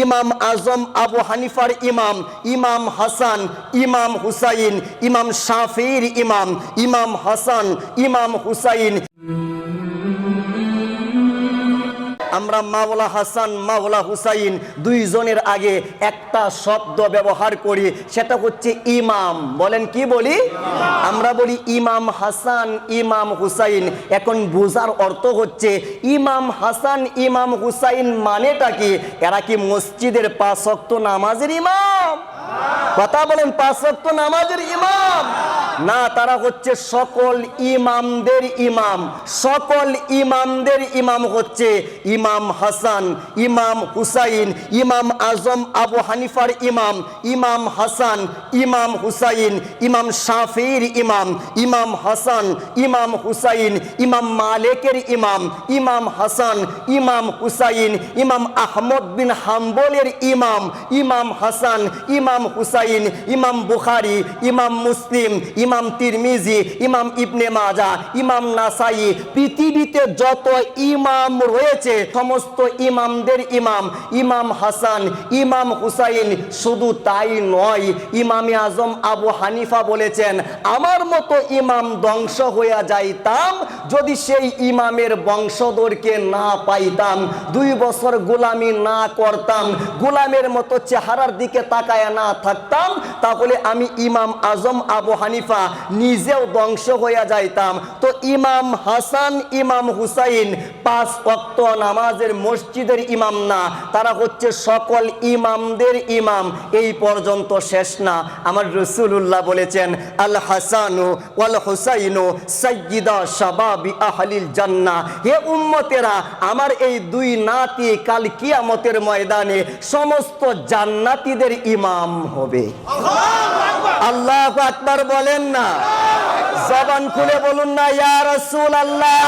ইমাম আজম আবু হানিফার ইমাম, ইমাম হাসান, ইমাম হুসাইন, ইমাম শাফিঈর ইমাম, ইমাম হাসান, ইমাম হুসাইন। আমরা মাওলা হাসান মাওলা হুসাইন দুইজনের আগে একটা শব্দ ব্যবহার করি, সেটা হচ্ছে ইমাম। বলেন কি বলি? আমরা বলি ইমাম হাসান ইমাম হুসাইন। এখন বোঝার অর্থ হচ্ছে ইমাম হাসান ইমাম হুসাইন মানেটা কি? এরা কি মসজিদের 5 ওয়াক্ত নামাজের ইমাম? কথা বলেন, 5 ওয়াক্ত নামাজের ইমাম না, তারা হচ্ছে সকল ইমামদের ইমাম। সকল ইমামদের ইমাম হচ্ছে ইমাম হাসান, ইমাম হুসাইন, ইমাম আজম আবু হানিফার ইমাম, ইমাম হাসান, ইমাম হুসাইন, ইমাম শাফিঈর ইমাম, ইমাম হাসান, ইমাম হুসাইন, ইমাম মালিকের ইমাম, ইমাম হাসান, ইমাম হুসাইন, ইমাম আহমদ বিন হাম্বলের ইমাম, ইমাম হাসান, ইমাম হুসাইন, ইমাম বুখারী, ইমাম মুসলিম, ইমাম তিরমিজি, ইমাম ইবনে মাজাহ, ইমাম নাসাই, পৃথিবীতে যত ইমাম রয়েছে সমস্ত ইমামদের ইমাম ইমাম হাসান ইমাম হুসাইন। শুধু তাই নয়, ইমামে আজম আবু হানিফা বলেছেন, আমার মতো ইমাম ধ্বংস হয়ে যাইতাম যদি সেই ইমামের বংশধরকে না পাইতাম, 2 বছর গোলামি না করতাম, গোলামের মতো চেহারার দিকে তাকায় না থাকতাম, তাহলে আমি ইমাম আজম আবু হানিফা নিজেও ধ্বংস হয়ে যাইতাম। তো ইমাম হাসান ইমাম হুসাইন 5 ওয়াক্ত নামাজের মসজিদের ইমাম না, তারা হচ্ছে সকল ইমামদের ইমাম। এই পর্যন্ত শেষ না, আমার রাসূলুল্লাহ বলেছেন, আল হাসানু ওয়াল হুসাইনু সাইয়্যিদা শাবাবি আহলিল জান্নাহ। হে উম্মতেরা, আমার এই 2 নাতি কাল কিয়ামতের ময়দানে সমস্ত জান্নাতীদের ইমাম হবে। আল্লাহু আকবার বলেন না? জবান খুলে বলুন না ইয়া রাসূলুল্লাহ।